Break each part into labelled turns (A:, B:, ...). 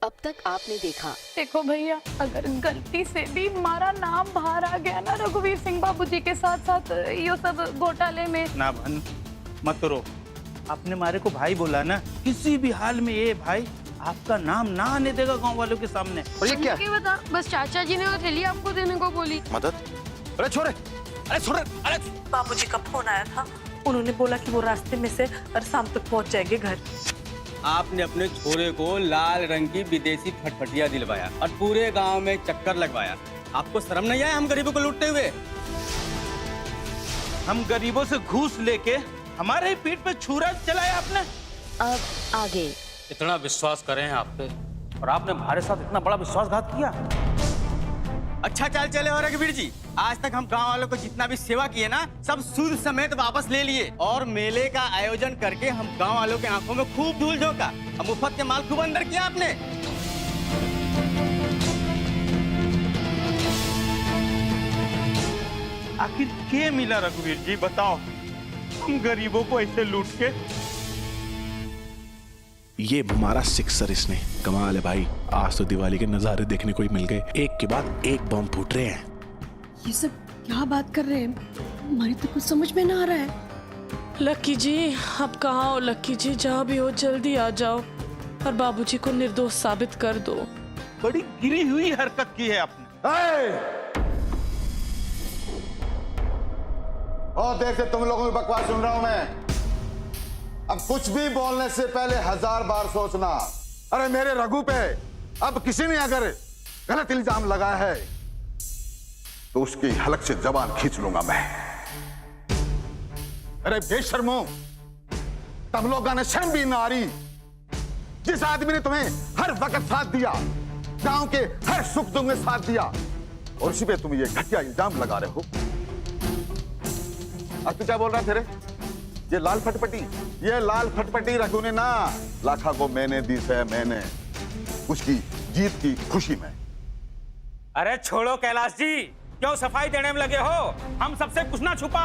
A: अब तक आपने देखा।
B: देखो भैया, अगर गलती से भी हमारा नाम बाहर आ गया ना रघुवीर सिंह बाबूजी के साथ साथ ये सब घोटाले में।
C: ना बहन मत रो, आपने मारे को भाई बोला ना, किसी भी हाल में ये भाई आपका नाम ना आने देगा गांव वालों के सामने।
D: और ये क्या
B: बता, बस चाचा जी ने थैली आपको देने को बोली।
D: मदद? अरे छोरे, अरे छोरे, अरे
E: बाबूजी का फोन आया था, उन्होंने बोला कि वो रास्ते में से और शाम तक पहुंच जाएंगे घर।
F: आपने अपने छोरे को लाल रंग की विदेशी फटफटिया दिलवाया और पूरे गांव में चक्कर लगवाया। आपको शर्म नहीं आया हम गरीबों को लूटते हुए?
C: हम गरीबों से घूस लेके हमारे ही पीठ पे छुरा चलाया आपने।
A: अब आगे।
F: इतना विश्वास करें हैं आप पे और आपने हमारे साथ इतना बड़ा विश्वासघात किया। अच्छा चाल चले हो रघुवीर जी, आज तक हम गांव वालों को जितना भी सेवा किए ना, सब सूद समेत वापस ले लिए और मेले का आयोजन करके हम गांव वालों के आंखों में खूब धूल झोंका। हम मुफ्त के माल खूब अंदर किया आपने।
C: आखिर क्या मिला रघुवीर जी, बताओ। हम गरीबों को ऐसे लूट के।
G: ये हमारा सिक्सर इसने, कमाल है भाई। आज तो दिवाली के नजारे देखने को ही मिल गए, एक के बाद एक बम फूट रहे हैं।
H: ये सब क्या बात कर रहे हैं, हमारी तो कुछ समझ में ना आ रहा है।
I: लक्की जी, अब कहाँ हो लक्की जी? जहाँ भी हो जल्दी आ जाओ और बाबूजी को निर्दोष साबित कर दो।
C: बड़ी गिरी हुई हरकत की है आपने।
D: और देर से तुम लोगों की बकवास सुन रहा हूं मैं। अब कुछ भी बोलने से पहले 1000 बार सोचना। अरे मेरे रघु पे अब किसी ने अगर गलत इल्जाम लगाया है तो उसकी हलक से जबान खींच लूंगा मैं। अरे बेशर्मो, तुम लोगों ने शर्म भी ना आ रही। जिस आदमी ने तुम्हें हर वक्त साथ दिया, गांव के हर सुख दुख में साथ दिया, और उसी पे तुम ये घटिया इल्जाम लगा रहे हो। अब तू क्या बोल रहा है तेरे? ये लाल फटपटी रघु ने ना लाखा को मैंने दी है, मैंने उसकी जीत की खुशी में।
F: अरे छोड़ो कैलाश जी, क्यों सफाई देने में लगे हो? हम सबसे कुछ ना छुपा।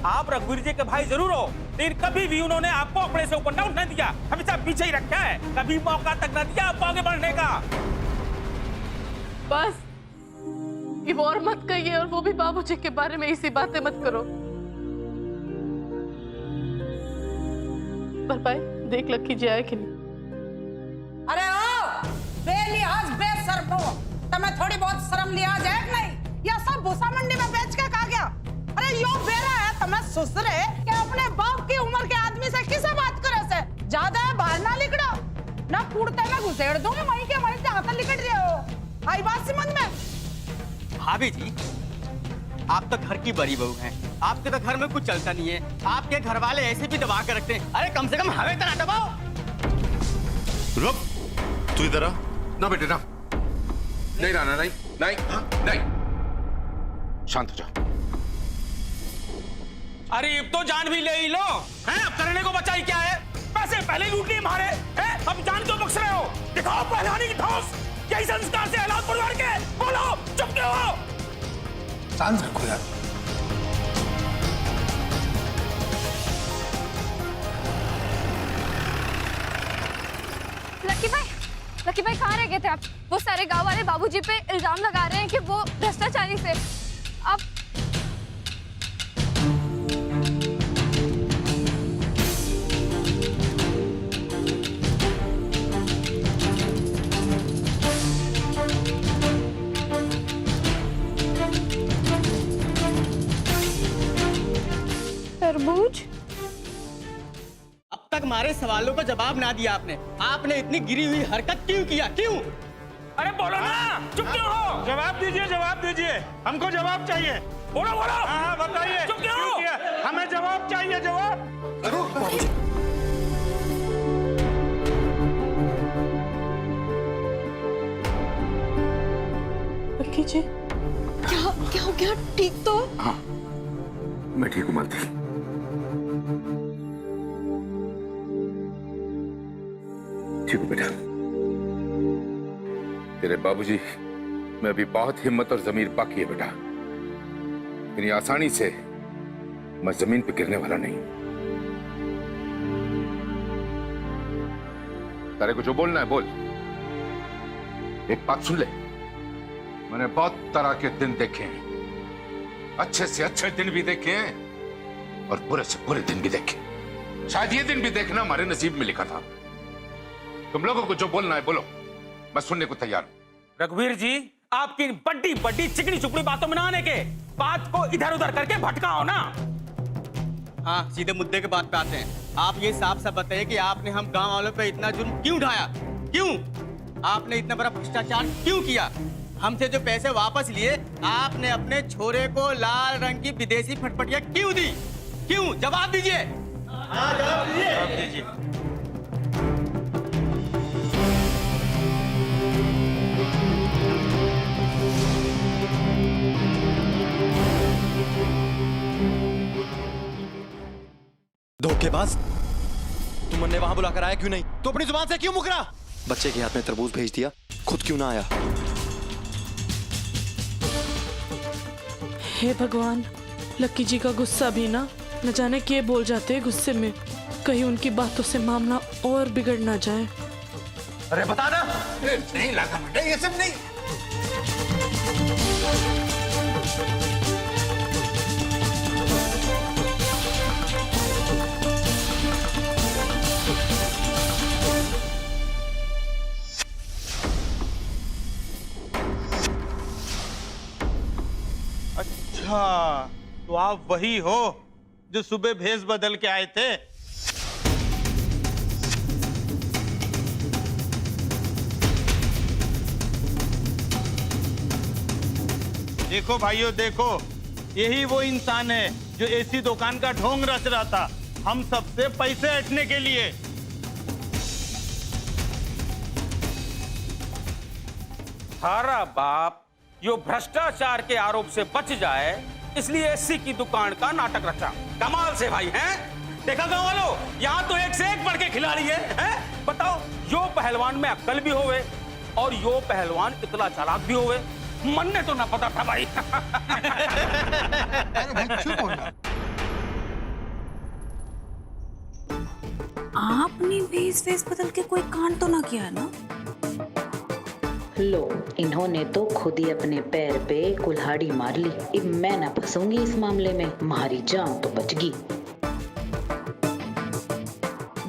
F: आप रघुवीर जी के भाई जरूर हो, लेकिन कभी भी उन्होंने आपको अपने से ऊपर ना उठने दिया, हमेशा पीछे ही रखा है। कभी मौका तक ना दिया आपको आगे बढ़ने का।
I: बस ये और मत कहिए, और वो भी बाबूजी के बारे में ऐसी बातें मत करो। पर भाई देख लक्की जी आए कि नहीं?
E: अरे ओ बेलिहाज बेशर्मो, तुम्हें थोड़ी बहुत शर्म लिहाज है कि नहीं? या सब भूसा मंडी में बेच के खा गया? अरे यो बेरा है तुम्हें सुसरे कि अपने बाप की उम्र के आदमी से किसे बात करे से? ज्यादा बाहर ना लिकड़ो, ना कूड़ते में घुसेड़ दूंगी वहीं के वहीं से हाथ लिकट रहे हो। आई बात समझ में?
F: भाभी जी, आप तो घर की बड़ी बहू हैं, आपके तो घर में कुछ चलता नहीं है। आपके घर वाले ऐसे भी दबा कर रखते हैं। अरे कम से कम हमें तो ना दबाओ।
J: रुक, तू इधर आ। ना बेटे ना, नहीं राना, नहीं नहीं नहीं, शांत हो जा।
F: अरे अब तो जान भी ले ही लो हैं? अब करने को बचा ही क्या है? पैसे पहले लूट लिए हमारे हैं, अब जान क्यों बख्श रहे हो? दिखाओ पहलवानी की ठोस। यही संस्कार से औलाद परिवार के। बोलो, चुप क्यों हो?
D: शांत रखो यार।
B: लकी भाई कहाँ रह गए थे आप? वो सारे गांव वाले बाबूजी पे इल्जाम लगा रहे हैं कि वो भ्रष्टाचारी से। आप तरबूज?
F: अब तक हमारे सवालों का जवाब ना दिया आपने। आपने इतनी गिरी हुई हरकत क्यों किया? क्यों? अरे बोलो ना, चुप क्यों हो?
C: जवाब दीजिए, जवाब दीजिए, हमको जवाब चाहिए।
F: बोलो बोलो।
C: हाँ बताइए,
F: चुप क्यों हो?
C: किया? हमें जवाब चाहिए, जवाब।
I: लक्की जी
H: क्या हो गया? ठीक तो?
J: हाँ, मैं ठीक हूं मालती। ठीक हूं बेटा। तेरे बाबूजी में अभी बहुत हिम्मत और जमीर बाकी है बेटा। इतनी आसानी से मैं जमीन पे गिरने वाला नहीं। तारे को जो बोलना है बोल, एक बात सुन ले, मैंने बहुत तरह के दिन देखे हैं, अच्छे से अच्छे दिन भी देखे हैं और बुरे से बुरे दिन भी देखे। शायद ये दिन भी देखना हमारे नसीब में लिखा था। तुम लोगों को जो बोलना है बोलो, मैं सुनने को तैयार हूं।
F: रघुवीर जी, आपकी बड़ी बड़ी चिकनी चुपड़ी बातों में ना आने के, बात को इधर उधर करके भटकाओ ना। हाँ, सीधे मुद्दे के बात पे आते हैं। आप ये साफ साफ बताइए कि आपने हम गांव वालों पे इतना जुर्म क्यों उठाया? क्यों आपने इतना बड़ा भ्रष्टाचार क्यों किया? हमसे जो पैसे वापस लिए, आपने अपने छोरे को लाल रंग की विदेशी फटफटिया क्यों दी? क्यों? जवाब दीजिए। जवाब दीजिए।
K: धोखेबाज, तुमने वहां बुलाकर आया क्यों नहीं? तो अपनी जुबान से क्यों मुकरा? बच्चे के हाथ में तरबूज भेज दिया, खुद क्यों ना आया?
I: हे भगवान, लक्की जी का गुस्सा भी ना न जाने क्या बोल जाते हैं गुस्से में, कहीं उनकी बातों से मामला और बिगड़ ना जाए।
K: अरे बता ना।
J: नहीं लगा बेटा, ये सब नहीं।
C: अच्छा, तो आप वही हो जो सुबह भेष बदल के आए थे? देखो भाइयों, देखो, यही वो इंसान है जो ऐसी दुकान का ढोंग रच रहा था हम सबसे पैसे हटने के लिए।
F: सारा बाप यो भ्रष्टाचार के आरोप से बच जाए, इसलिए एससी की दुकान का नाटक रचा। कमाल से भाई हैं? देखा गांव वालों, यहाँ तो एक से एक बढ़ के खिलाड़ी है? बताओ, यो पहलवान में अक्ल भी होवे और यो पहलवान इतना चालाक भी होवे, मन ने तो ना पता था भाई।
K: अरे भाई चुप हो ना।
E: आपने भेस बदल के कोई कांड तो ना किया है ना?
A: लो, इन्होंने तो खुद ही अपने पैर पे कुल्हाड़ी मार ली। अब मैं ना फंसूंगी इस मामले में, मारी जाऊं तो बचगी।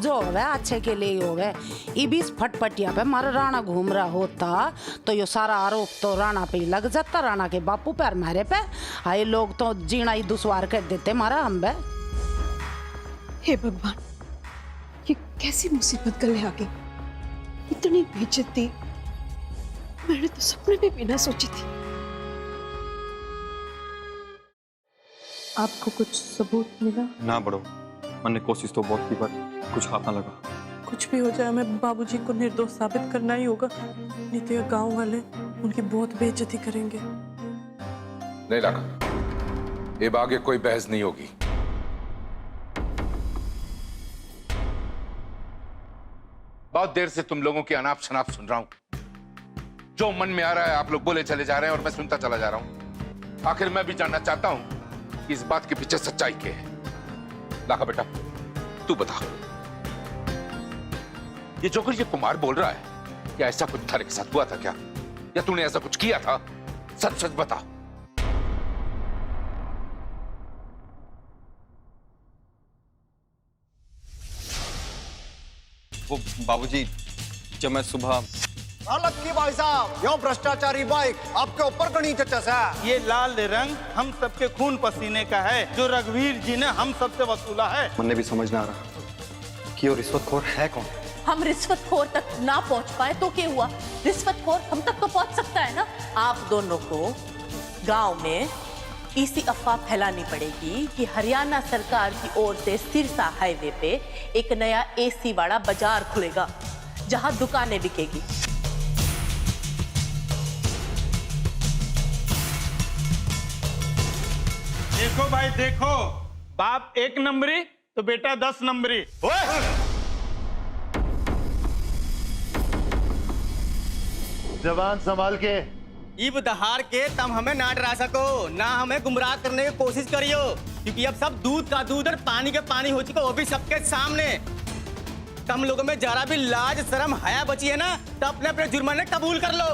E: जो होवे अच्छे के लिए ही होवे। इस फटपटिया पे मारा राणा घूम रहा होता तो ये सारा आरोप तो राणा पे ही लग जाता, राणा के बापू पे और मारे पे। हाय, लोग तो जीना ही दुश्वार कर देते मारा हम बे।
H: हे भगवान, ये कैसी मुसीबत गले आ गई? इतनी बेइज्जती मैंने तो सपने में भी ना सोची थी। आपको कुछ सबूत मिला?
K: ना बड़ो, मैंने कोशिश तो बहुत की पर कुछ हाथ ना लगा।
I: कुछ भी हो जाए, हमें बाबूजी को निर्दोष साबित करना ही होगा, नहीं तो ये गांव वाले उनकी बहुत बेइज्जती करेंगे।
J: नहीं लगा, अब आगे कोई बहस नहीं होगी। बहुत देर से तुम लोगों की अनाप शनाप सुन रहा हूं। जो मन में आ रहा है आप लोग बोले चले जा रहे हैं और मैं सुनता चला जा रहा हूं। आखिर मैं भी जानना चाहता हूं कि इस बात के पीछे सच्चाई क्या है। लाखा बेटा, तू बता, ये जो कुछ ये कुमार बोल रहा है, क्या ऐसा कुछ थारे के साथ हुआ था क्या, या तूने ऐसा कुछ किया था? सच सच बता।
K: वो बाबूजी, जब मैं सुबह लक्की भाई साहब, यो भ्रष्टाचारी बाइक आपके ऊपर गणी चचा।
C: ये लाल रंग हम सबके खून पसीने का है, जो रघुवीर जी ने हम सबसे वसूला है।
K: मन ने भी समझ ना आ रहा कि वो रिश्वतखोर है कौन।
L: हम रिश्वतखोर तक ना पहुंच पाए तो क्या हुआ? रिश्वतखोर हम तक तो पहुंच सकता है ना। आप दोनों को गांव में इसी अफवाह फैलानी पड़ेगी कि हरियाणा सरकार की ओर से सिरसा हाईवे पे एक नया एसी वाला बाजार खुलेगा जहां दुकानें बिकेगी।
C: देखो भाई देखो, बाप 1 नंबरी तो बेटा 10 नंबरी।
D: जवान संभाल के।
F: ईब दहाड़ के तम हमें ना डरा सको, ना हमें गुमराह करने की कोशिश करियो, क्योंकि अब सब दूध का दूध और पानी का पानी हो चुका, वो भी सबके सामने। तुम लोगों में जरा भी लाज शर्म हया बची है ना तो अपने अपने जुर्माने कबूल कर लो।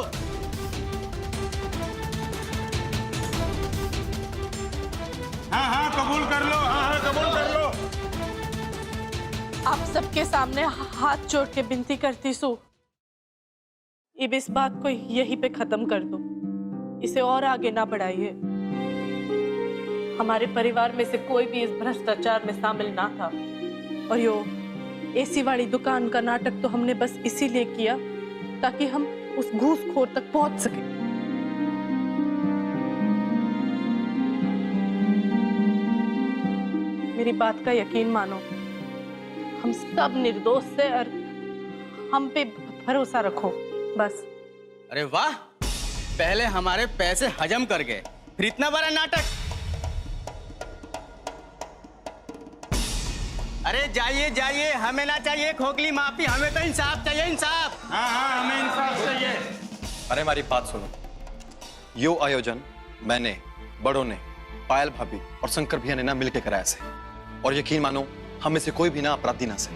C: हाँ हाँ कबूल कर लो, हाँ हाँ कबूल कर लो।
I: आप सबके सामने हाथ जोड़ के विनती करती सू, अब इस बात को यहीं पे खत्म कर दो, इसे और आगे ना बढ़ाइए। हमारे परिवार में से कोई भी इस भ्रष्टाचार में शामिल ना था, और यो एसी वाली दुकान का नाटक तो हमने बस इसीलिए किया ताकि हम उस घूसखोर तक पहुंच सके। मेरी बात का यकीन मानो, हम सब निर्दोष से और हम पे भरोसा रखो बस।
F: अरे वाह, पहले हमारे पैसे हजम कर गए, फिर इतना बड़ा नाटक। अरे जाइए जाइए, हमें ना चाहिए खोखली माफी, हमें तो इंसाफ चाहिए, इंसाफ।
C: हाँ हाँ हमें इंसाफ चाहिए।
K: अरे हमारी बात सुनो, यो आयोजन मैंने, बड़ों ने, पायल भाभी और शंकर भैया ने ना मिलकर कराया से, और यकीन मानो हम में से कोई भी ना अपराधी ना से।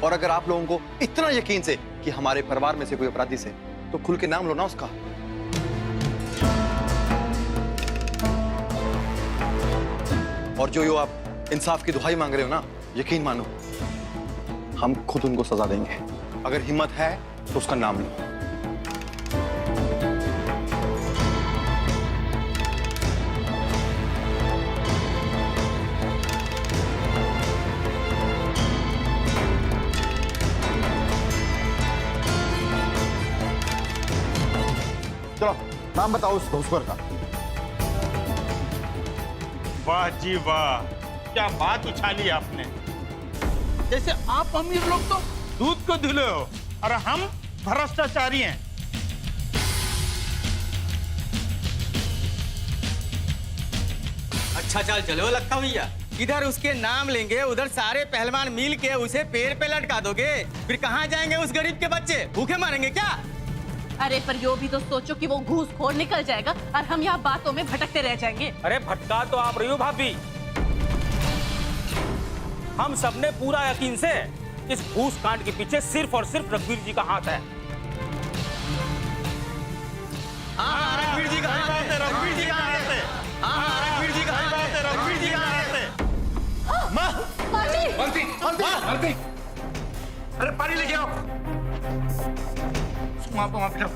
K: और अगर आप लोगों को इतना यकीन से कि हमारे परिवार में से कोई अपराधी से, तो खुल के नाम लो ना उसका। और जो आप इंसाफ की दुहाई मांग रहे हो ना, यकीन मानो हम खुद उनको सजा देंगे। अगर हिम्मत है तो उसका नाम लो।
D: चलो नाम बताओ उस घूसखोर का।
C: वाह जी वाह, क्या बात उछाली आपने। जैसे आप अमीर लोग तो दूध को धुले हो और हम भ्रष्टाचारी हैं।
F: अच्छा चल चलो लगता भैया, इधर उसके नाम लेंगे, उधर सारे पहलवान मिल के उसे पेड़ पे लटका दोगे, फिर कहाँ जाएंगे उस गरीब के बच्चे, भूखे मारेंगे क्या?
L: अरे पर यो भी तो सोचो कि वो घूसखोर निकल जाएगा और हम यहाँ बातों में भटकते रह जाएंगे।
M: अरे भटका तो आप रही हो भाभी, हम सबने पूरा यकीन से इस घूस कांड के पीछे सिर्फ और सिर्फ रघुवीर जी का हाथ है।
F: हाँ रघुवीर जी का हाथ है, रघुवीर जी का हाथ है, हाँ रघुवीर जी का हाथ है, रघुवीर जी का हाथ है।
K: माँ,
J: बंटी, बंटी, अरे पानी लेके आओ। वहां पे जाओ।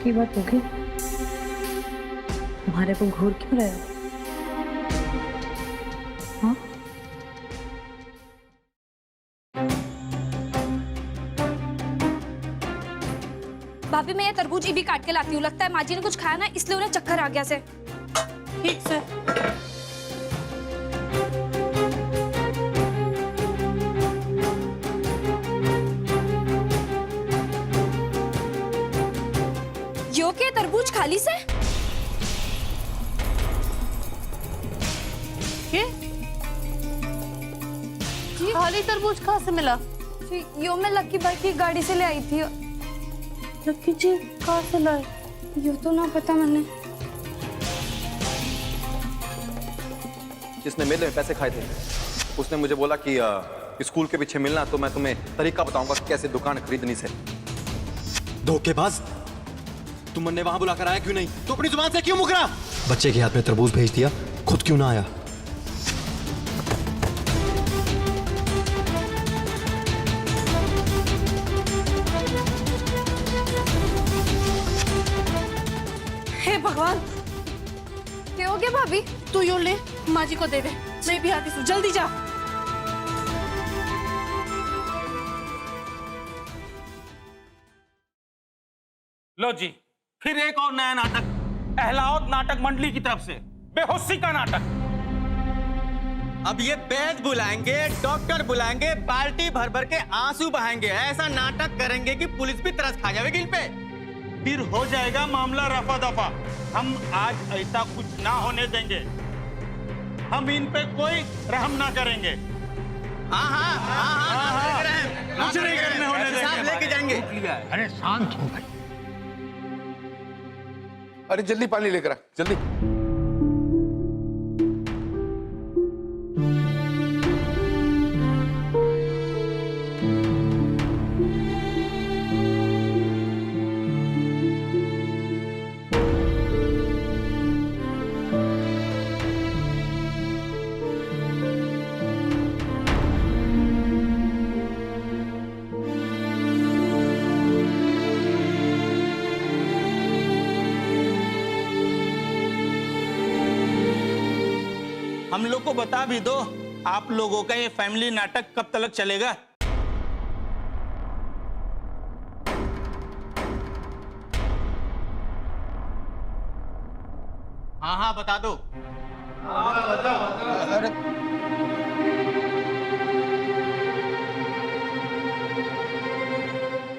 A: की बात होगी, तुम्हारे को घूर क्यों रहे हो? हाँ?
B: भाभी मैं ये तरबूज भी काट के लाती हूँ, लगता है माँ जी ने कुछ खाया ना इसलिए उन्हें चक्कर आ गया से।
I: ठीक से।
B: यो के तरबूज खाली से?
I: ये खाली तरबूज कहाँ से मिला?
B: यो मैं लक्की भाई की गाड़ी से ले आई थी।
I: लक्की जी कहाँ से लाए?
B: यो तो ना पता मैंने।
K: जिसने मेले में पैसे खाए थे उसने मुझे बोला कि स्कूल के पीछे मिलना, तो मैं तुम्हें तरीका बताऊंगा कि कैसे दुकान खरीदनी से। धोखेबाज, तुमने वहां बुलाकर आया क्यों नहीं? तो अपनी जुबान से क्यों मुकरा? बच्चे के हाथ में तरबूज भेज दिया, खुद क्यों ना आया?
B: हे भगवान, क्या हो गया भाभी?
I: तू यो ले, माँ जी को दे दे, मैं भी आती हूँ, जल्दी जा।
M: लो जी, फिर एक और नया नाटक, अहलावत नाटक मंडली की तरफ से बेहोशी का नाटक।
F: अब ये वैद बुलाएंगे, डॉक्टर बुलाएंगे, बाल्टी भर भर के आंसू बहाएंगे, ऐसा नाटक करेंगे कि पुलिस भी तरस खा जाएगी इन पे।
C: फिर हो जाएगा मामला रफा दफा। हम आज ऐसा कुछ ना होने देंगे। हम इन पे कोई रहम ना करेंगे।
F: कुछ नहीं करने होने देंगे, लेके जाएंगे।
J: अरे शांत हो भाई। अरे जल्दी पानी लेकर आ, जल्दी।
C: हम लोग को बता भी दो, आप लोगों का ये फैमिली नाटक कब तक चलेगा?
F: हाँ बता दो।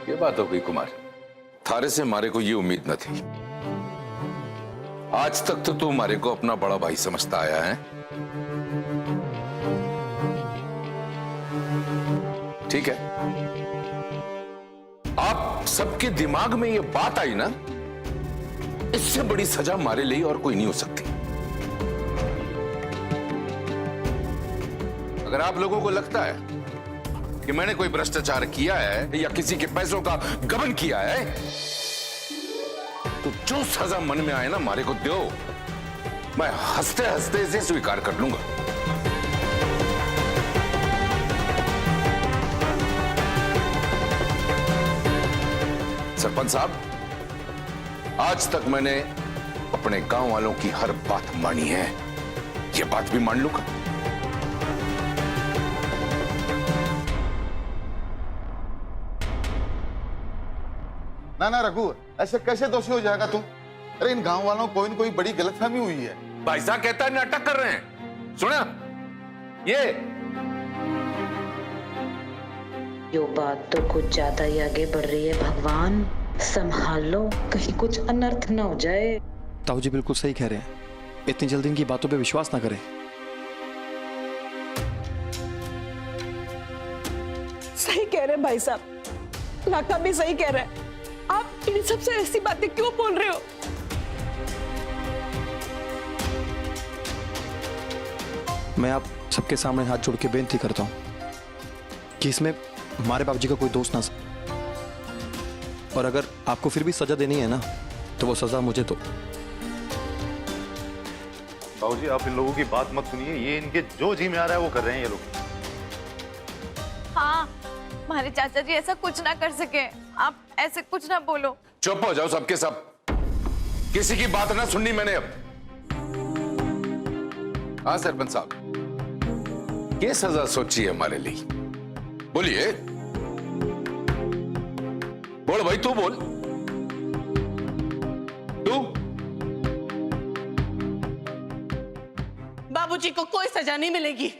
J: ये बात हो गई कुमार, थारे से हमारे को ये उम्मीद न थी। आज तक तो तू हमारे को अपना बड़ा भाई समझता आया है। ठीक है, आप सबके दिमाग में ये बात आई ना, इससे बड़ी सजा हमारे लिए और कोई नहीं हो सकती। अगर आप लोगों को लगता है कि मैंने कोई भ्रष्टाचार किया है या किसी के पैसों का गबन किया है, तो जो सजा मन में आए ना हमारे को दो, मैं हंसते हंसते इसे स्वीकार कर लूंगा। सरपंच साहब, आज तक मैंने अपने गांव वालों की हर बात मानी है, ये बात भी मान लूंगा।
D: ना रघु, ऐसे कैसे दोषी हो जाएगा तू? अरे इन गांव वालों को कोई न कोई बड़ी गलतफहमी हुई है।
J: भाई साहब कहता है नाटक कर रहे हैं, सुना ये
A: बात तो कुछ ज्यादा ही आगे बढ़ रही है। भगवान संभाल लो, कहीं कुछ अनर्थ न हो जाए।
K: ताऊ जी बिल्कुल सही कह रहे हैं, इतनी जल्दी इनकी बातों पे विश्वास ना करें।
H: सही कह रहे हैं भाई साहब, लाका भी सही कह रहे हैं। आप इन सबसे ऐसी बातें क्यों बोल रहे हो?
K: मैं आप सबके सामने हाथ जोड़ के बेनती करता हूं कि इसमें हमारे बाबूजी का कोई दोष ना। और अगर आपको फिर भी सजा देनी है ना, तो वो सजा मुझे दो।
N: बाबूजी आप इन लोगों की बात मत सुनिए, ये इनके जो जी में आ रहा है वो कर रहे हैं ये लोग।
B: हाँ, हमारे चाचा जी ऐसा कुछ ना कर सके, आप ऐसे कुछ ना बोलो।
J: चुप हो जाओ सबके सब, किसी की बात ना सुननी मैंने अब। हाँ सरपंच साहब, क्या सजा सोची है हमारे लिए? बोलिए, बोल भाई, तू बोल, तू।
L: बाबूजी को कोई सजा नहीं मिलेगी।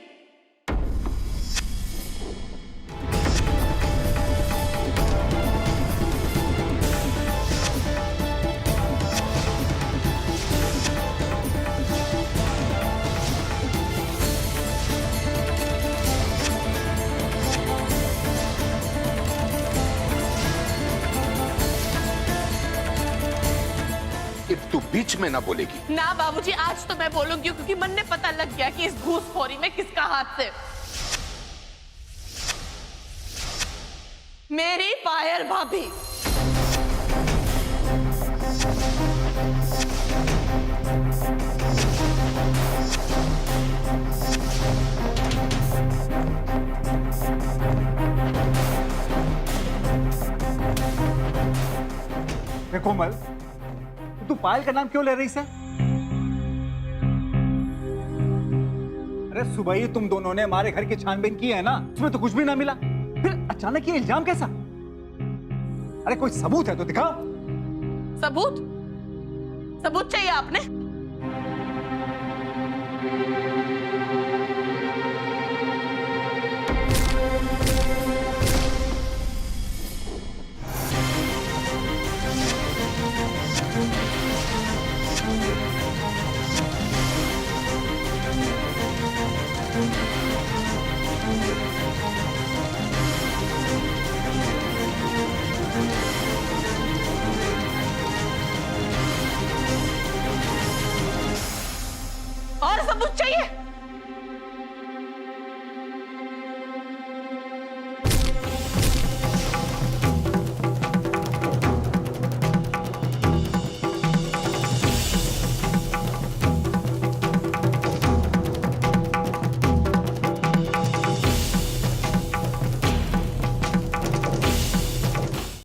J: तू बीच में ना बोलेगी।
L: ना बाबूजी, आज तो मैं बोलूंगी, क्योंकि मन ने पता लग गया कि इस घूसखोरी में किसका हाथ है। मेरी पायल भाभी।
O: कोमल, तू पायल का नाम क्यों ले रही है? अरे सुबह ही तुम दोनों ने हमारे घर की छानबीन की है ना, उसमें तो कुछ भी ना मिला, फिर अचानक ये इल्जाम कैसा? अरे कोई सबूत है तो दिखाओ।
L: सबूत सबूत चाहिए आपने? और सबूत चाहिए?